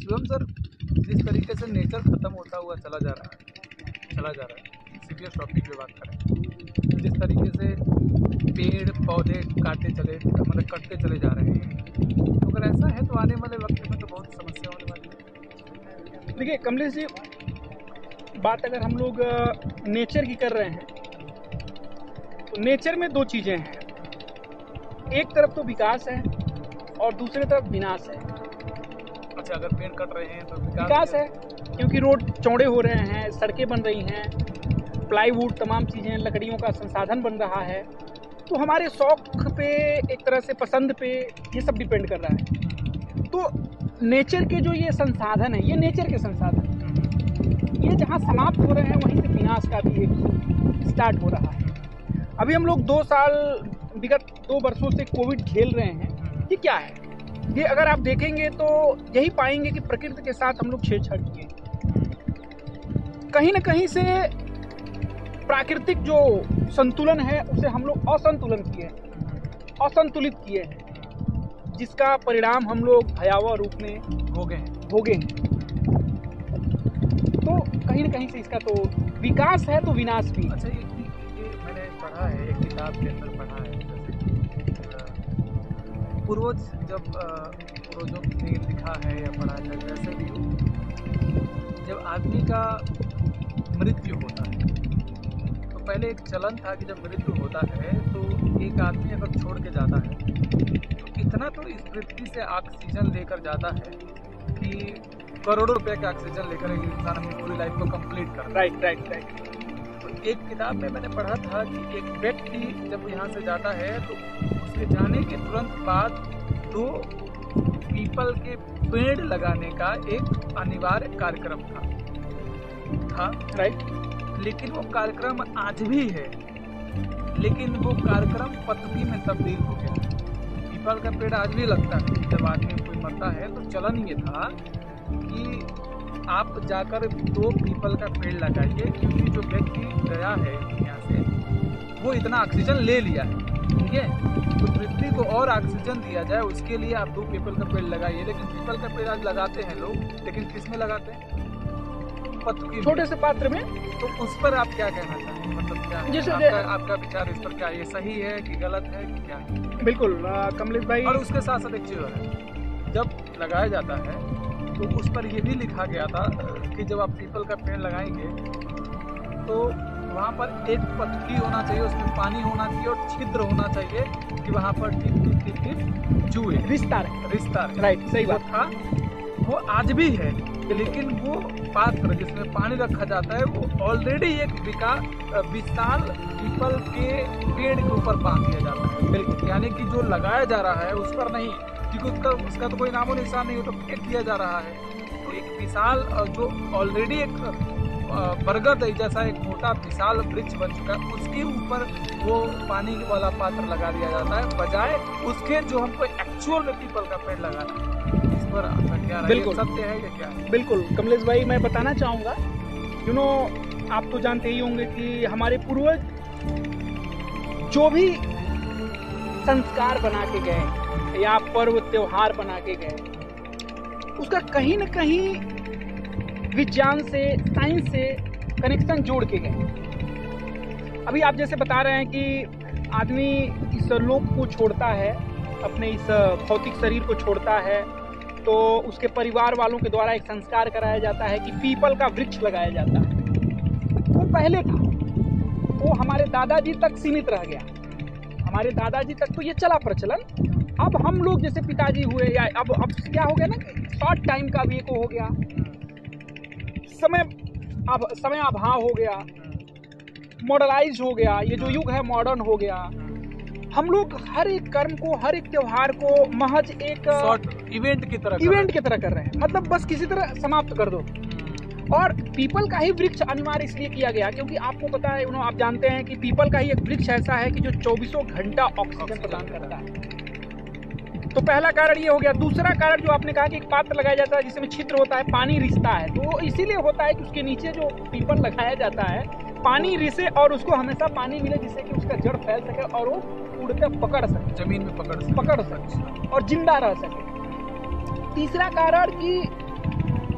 Shivam sir, जिस तरीके से नेचर ख़त्म होता हुआ चला जा रहा है, सीरियस टॉपिक पे बात करें, जिस तरीके से पेड़ पौधे कटते चले जा रहे हैं, तो अगर ऐसा है तो आने वाले वक्त में तो बहुत समस्या होने वाली है। देखिए कमलेश जी, बात अगर हम लोग नेचर की कर रहे हैं तो नेचर में दो चीज़ें हैं, एक तरफ तो विकास है और दूसरी तरफ विनाश है। अच्छा, अगर पेड़ कट रहे हैं तो विकास है, क्योंकि रोड चौड़े हो रहे हैं, सड़कें बन रही हैं, प्लाईवुड तमाम चीज़ें, लकड़ियों का संसाधन बन रहा है, तो हमारे शौक पे, एक तरह से पसंद पे, ये सब डिपेंड कर रहा है। तो नेचर के जो ये संसाधन है, ये नेचर के संसाधन, ये जहाँ समाप्त हो रहे हैं वहीं से विनाश का भी एक स्टार्ट हो रहा है। अभी हम लोग 2 साल, विगत 2 वर्षों से कोविड झेल रहे हैं। ये क्या है? ये अगर आप देखेंगे तो यही पाएंगे कि प्रकृति के साथ हम लोग छेड़छाड़ किए, कहीं ना कहीं से प्राकृतिक जो संतुलन है उसे हम लोग असंतुलित किए हैं, जिसका परिणाम हम लोग भयावह रूप में भोगे हैं। तो कहीं ना कहीं से इसका तो विकास है तो विनाश भी। अच्छा, ये मैंने पढ़ा है, एक किताब के अंदर पढ़ा है, पूर्वजों ने लिखा है या पढ़ा है, वैसे भी जब आदमी का मृत्यु होता है तो पहले एक चलन था कि जब मृत्यु होता है तो एक आदमी अगर छोड़ के जाता है तो इतना तो इस पृथ्वी से ऑक्सीजन लेकर जाता है कि करोड़ों रुपए का ऑक्सीजन लेकर एक इंसान अपनी पूरी लाइफ को कंप्लीट कर। राइट। तो एक किताब में मैंने पढ़ा था कि एक व्यक्ति जब यहाँ से जाता है तो उसके जाने के तुरंत बाद 2 पीपल के पेड़ लगाने का एक अनिवार्य कार्यक्रम था। राइट। लेकिन वो कार्यक्रम आज भी है, लेकिन वो कार्यक्रम पद्धति में तब्दील हो गया। पीपल का पेड़ आज भी लगता है, जब आदमी कोई मरता है तो चलन ये था कि आप जाकर 2 पीपल का पेड़ लगाइए, क्योंकि जो व्यक्ति गया है यहाँ से वो इतना ऑक्सीजन ले लिया है, ठीक है, तो पृथ्वी को और ऑक्सीजन दिया जाए उसके लिए आप 2 पीपल का पेड़ लगाइए। लेकिन पीपल का पेड़ आज लगाते हैं लोग, लेकिन किस में लगाते हैं? छोटे से पात्र में। तो उस पर आप क्या कहना चाहेंगे, मतलब क्या है आपका विचार इस पर, क्या ये सही है कि गलत है कि क्या है? बिल्कुल कमलेश भाई। और उसके साथ साथ एक चीज़ है, जब लगाया जाता है तो उस पर यह भी लिखा गया था कि जब आप पीपल का पेड़ लगाएंगे तो वहाँ पर एक पत्ती होना चाहिए, उसमें पानी होना चाहिए और छिद्र होना चाहिए कि वहाँ पर टिप चूहे रिश्ता राइट, सही बात था। वो आज भी है, लेकिन वो पात्र जिसमें पानी रखा जाता है वो ऑलरेडी एक विशाल पीपल के पेड़ के ऊपर बांध दिया जाता है। बिल्कुल, यानी कि जो लगाया जा रहा है उस पर नहीं, क्योंकि उसका तो कोई नामो निशान नहीं, तो फेंक दिया जा रहा है। तो एक विशाल जो ऑलरेडी एक बरगद जैसा एक मोटा विशाल वृक्ष बन चुका है, उसके ऊपर वो पानी वाला पात्र लगा दिया जाता है, बजाय उसके जो हमको एक्चुअल में पीपल का पेड़ लगाना है। इस पर आपका क्या राय? बिल्कुल सत्य है या क्या है? बिल्कुल कमलेश भाई, मैं बताना चाहूँगा, आप तो जानते ही होंगे कि हमारे पूर्वज जो भी संस्कार बना के गए या पर्व त्योहार बना के गए, उसका कहीं न कहीं विज्ञान से, साइंस से कनेक्शन जोड़ के गए। अभी आप जैसे बता रहे हैं कि आदमी इस लोक को छोड़ता है, अपने इस भौतिक शरीर को छोड़ता है, तो उसके परिवार वालों के द्वारा एक संस्कार कराया जाता है कि पीपल का वृक्ष लगाया जाता है। वो पहले था, वो हमारे दादाजी तक सीमित रह गया, हमारे दादाजी तक तो ये चला प्रचलन। अब हम लोग जैसे पिताजी हुए, या अब क्या हो गया ना, शॉर्ट टाइम का भी एक हो गया, समय अभाव हो गया, मॉडर्नाइज हो गया, ये जो युग है मॉडर्न हो गया। हम लोग हर एक कर्म को, हर एक त्योहार को महज एक इवेंट की तरह कर रहे हैं, मतलब बस किसी तरह समाप्त कर दो। और पीपल का ही वृक्ष अनिवार्य इसलिए किया गया क्योंकि आपको पता है, आप जानते हैं कि पीपल का ही एक वृक्ष ऐसा है कि जो 24 घंटा ऑक्सीजन प्रदान करता है। तो पहला कारण ये हो गया। दूसरा कारण जो आपने कहा कि एक पात्र लगाया जाता है जिसमें छिद्र होता है, पानी रिसता है, तो इसीलिए होता है कि उसके नीचे जो पीपल लगाया जाता है पानी रिसे और उसको हमेशा पानी मिले, जिससे कि उसका जड़ फैल सके और वो उड़कर पकड़ सके, जमीन में पकड़ सके और जिंदा रह सके। तीसरा कारण कि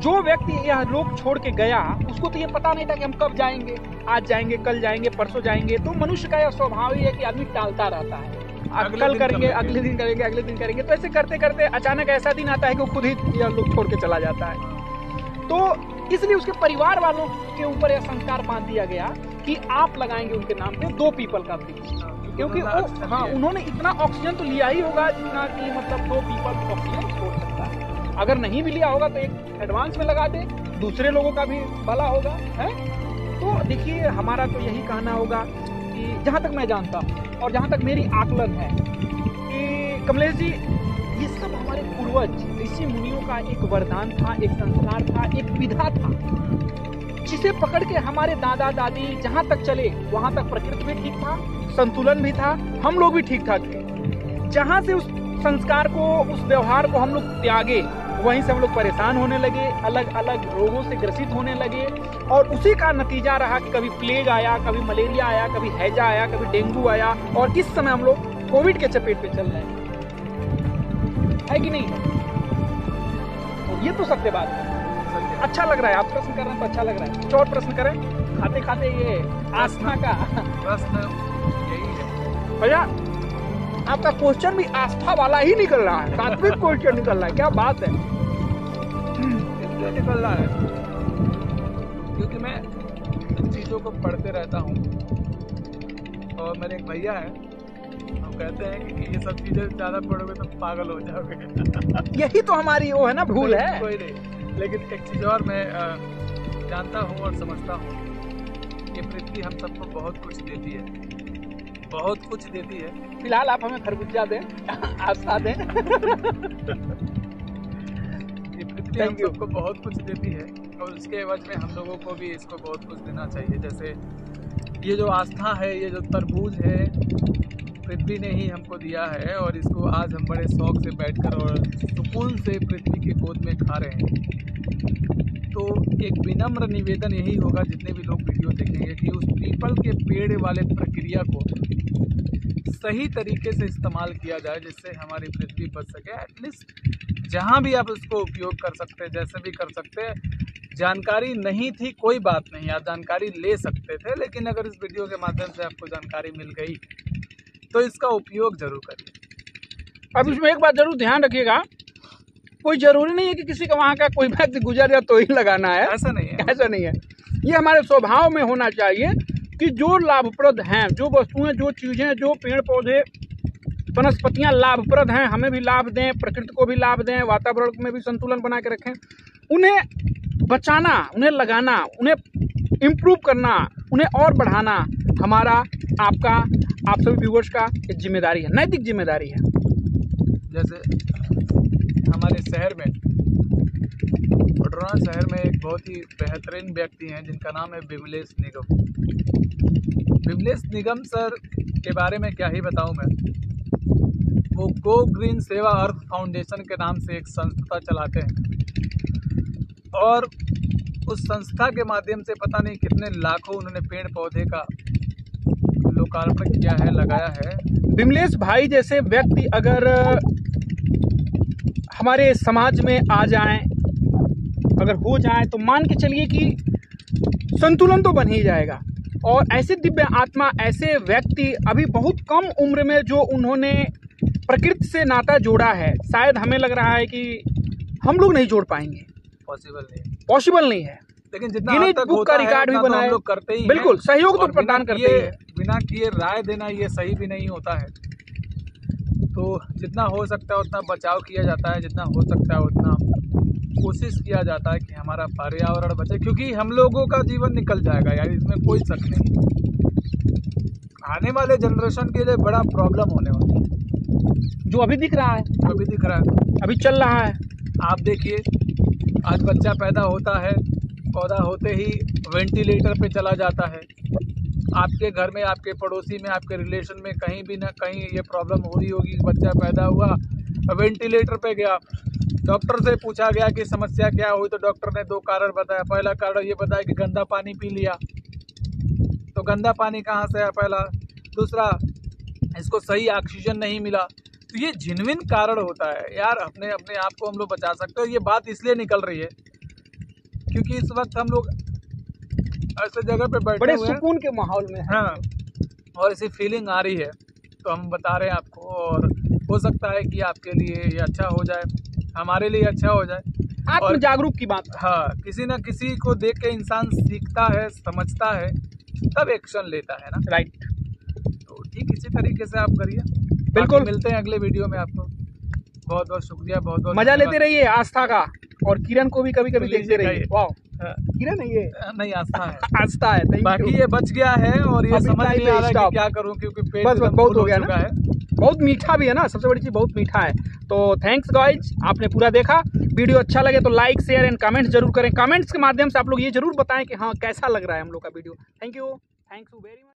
जो व्यक्ति यह लोग छोड़ के गया उसको तो ये पता नहीं था कि हम कब जाएंगे, आज जाएंगे, कल जाएंगे, परसों जाएंगे। तो मनुष्य का यह स्वभाव ही है कि आदमी टालता रहता है, कल करेंगे, अगले दिन करेंगे, अगले दिन करेंगे। तो ऐसे करते करते अचानक ऐसा दिन आता है कि वो खुद ही यह लोग छोड़ के चला जाता है। तो इसलिए उसके परिवार वालों के ऊपर यह संस्कार बांध दिया गया कि आप लगाएंगे उनके नाम पे 2 पीपल का वृक्ष, क्योंकि उन्होंने इतना ऑक्सीजन तो लिया ही होगा जितना कि मतलब 2 पीपल ऑक्सीजन छोड़ सकता है। अगर नहीं भी लिया होगा तो एक एडवांस में लगा दे, दूसरे लोगों का भी भला होगा, है। तो देखिए, हमारा तो यही कहना होगा कि जहाँ तक मैं जानता हूँ और जहाँ तक मेरी आकलन है कि कमलेश जी, ये सब हमारे पूर्वज ऋषि मुनियों का एक वरदान था, एक संस्कार था, एक विधा था, जिसे पकड़ के हमारे दादा दादी जहाँ तक चले वहाँ तक प्रकृति भी ठीक था, संतुलन भी था, हम लोग भी ठीक ठाक थे। जहाँ से उस संस्कार को, उस व्यवहार को हम लोग त्यागे, वहीं से हम लोग परेशान होने लगे, अलग अलग रोगों से ग्रसित होने लगे। और उसी का नतीजा रहा कि कभी प्लेग आया, कभी मलेरिया आया, कभी हैजा आया, कभी डेंगू आया, और इस समय हम लोग कोविड के चपेट पे चल रहे हैं, है कि नहीं? तो ये तो सत्य बात है। अच्छा लग रहा है, आप प्रश्न कर रहे हैं तो अच्छा लग रहा है। कुछ और प्रश्न करें खाते खाते। ये आस्था का प्रश्न यही है भैया, आपका क्वेश्चन भी आस्था वाला ही निकल रहा है, तात्विक क्वेश्चन निकल रहा है, क्या बात है। इसलिए निकल रहा है क्योंकि मैं चीज़ों को पढ़ते रहता हूँ, और मेरे एक भैया है, वो कहते हैं कि ये सब चीज़ें ज़्यादा पढ़ोगे तो पागल हो जाओगे। यही तो हमारी वो है ना, भूल है। कोई नहीं, लेकिन एक चीज़ और मैं जानता हूँ और समझता हूँ कि पृथ्वी हम सबको बहुत कुछ देती है, बहुत कुछ देती है। फिलहाल आप हमें खरबूजा दें, आस्था दें। ये पृथ्वी हम सबको बहुत कुछ देती है, और उसके एवज में हम लोगों को भी इसको बहुत कुछ देना चाहिए। जैसे ये जो आस्था है, ये जो तरबूज है, पृथ्वी ने ही हमको दिया है, और इसको आज हम बड़े शौक से बैठकर और सुकून से पृथ्वी के गोद में खा रहे हैं। तो एक विनम्र निवेदन यही होगा, जितने भी लोग वीडियो देखेंगे, कि उस पीपल के पेड़ वाले प्रक्रिया को सही तरीके से इस्तेमाल किया जाए, जिससे हमारी पृथ्वी बच सके। एटलीस्ट जहाँ भी आप उसको उपयोग कर सकते हैं, जैसे भी कर सकते हैं। जानकारी नहीं थी कोई बात नहीं, आप जानकारी ले सकते थे, लेकिन अगर इस वीडियो के माध्यम से आपको जानकारी मिल गई तो इसका उपयोग जरूर करिए। अब इसमें एक बात जरूर ध्यान रखिएगा, कोई जरूरी नहीं है कि किसी का वहाँ का कोई व्यक्ति गुजर जाए तो ही लगाना है, ऐसा नहीं है, ऐसा नहीं है। ये हमारे स्वभाव में होना चाहिए कि जो लाभप्रद हैं, जो वस्तुएं, जो चीज़ें, जो पेड़ पौधे, वनस्पतियाँ लाभप्रद हैं, हमें भी लाभ दें, प्रकृति को भी लाभ दें, वातावरण में भी संतुलन बना के रखें, उन्हें बचाना, उन्हें लगाना, उन्हें इम्प्रूव करना, उन्हें और बढ़ाना हमारा, आपका, आप सभी व्यूअर्स का एक जिम्मेदारी है, नैतिक जिम्मेदारी है। जैसे हमारे शहर में, वडोदरा शहर में एक बहुत ही बेहतरीन व्यक्ति हैं जिनका नाम है विमलेश निगम। विमलेश निगम सर के बारे में क्या ही बताऊं मैं। वो गो ग्रीन सेवा अर्थ फाउंडेशन के नाम से एक संस्था चलाते हैं, और उस संस्था के माध्यम से पता नहीं कितने लाखों उन्होंने पेड़ पौधे का लोकार्पण किया है, लगाया है। विमलेश भाई जैसे व्यक्ति अगर हमारे समाज में आ जाएं, अगर हो जाएं, तो मान के चलिए कि संतुलन तो बन ही जाएगा। और ऐसे दिव्य आत्मा, ऐसे व्यक्ति अभी बहुत कम उम्र में जो उन्होंने प्रकृति से नाता जोड़ा है, शायद हमें लग रहा है कि हम लोग नहीं जोड़ पाएंगे, पॉसिबल नहीं है। लेकिन जितना गिनीज बुक का रिकॉर्ड भी बनाए, हम लोग करते ही बिल्कुल सहयोग तो प्रदान करते हैं। बिना किए राय देना ये सही भी नहीं होता है। तो जितना हो सकता है उतना बचाव किया जाता है, जितना हो सकता है उतना कोशिश किया जाता है कि हमारा पर्यावरण बचे, क्योंकि हम लोगों का जीवन निकल जाएगा यार, इसमें कोई शक नहीं। आने वाले जनरेशन के लिए बड़ा प्रॉब्लम होने वाला है, जो अभी दिख रहा है, अभी दिख रहा है, अभी चल रहा है। आप देखिए, आज बच्चा पैदा होता है, पौधा होते ही वेंटिलेटर पे चला जाता है। आपके घर में, आपके पड़ोसी में, आपके रिलेशन में कहीं भी ना कहीं ये प्रॉब्लम हो रही होगी। बच्चा पैदा हुआ, वेंटिलेटर पे गया, डॉक्टर से पूछा गया कि समस्या क्या हुई, तो डॉक्टर ने 2 कारण बताया। पहला कारण ये बताया कि गंदा पानी पी लिया, तो गंदा पानी कहाँ से है पहला। दूसरा, इसको सही ऑक्सीजन नहीं मिला। तो ये जेन्युइन कारण होता है यार, अपने आप को हम लोग बचा सकते हो। ये बात इसलिए निकल रही है क्योंकि इस वक्त हम लोग ऐसे जगह पे बैठे बड़े हुए हैं, सुकून के माहौल में है। हाँ, और ऐसी फीलिंग आ रही है तो हम बता रहे हैं आपको, और हो सकता है कि आपके लिए ये अच्छा हो जाए, हमारे लिए अच्छा हो जाए। आत्म जागरूक की बात। हाँ, किसी न किसी को देख के इंसान सीखता है, समझता है, तब एक्शन लेता है ना। राइट, तो ठीक इसी तरीके से आप करिए। बिल्कुल। मिलते हैं अगले वीडियो में आपको। बहुत बहुत शुक्रिया, बहुत बहुत मजा लेते रहिए आस्था का, और किरण को भी कभी कभी लीजिए, देखते रहिए। खाइए। वाह, हाँ, किरण है ये, नहीं आस्था है, आस्था है। Thank बाकी you। ये बच गया है और ये अभी समझ नहीं आ रहा है stop। कि क्या करूं, क्योंकि पेट बस एकदम बहुत फुल हो गया चुका ना, है। बहुत मीठा भी है ना, सबसे बड़ी चीज बहुत मीठा है। तो थैंक्स गाइज, आपने पूरा देखा। वीडियो अच्छा लगे तो लाइक शेयर एंड कमेंट्स जरूर करें। कमेंट्स के माध्यम से आप लोग ये जरूर बताएं कि हाँ कैसा लग रहा है हम लोग का video. Thank you very much.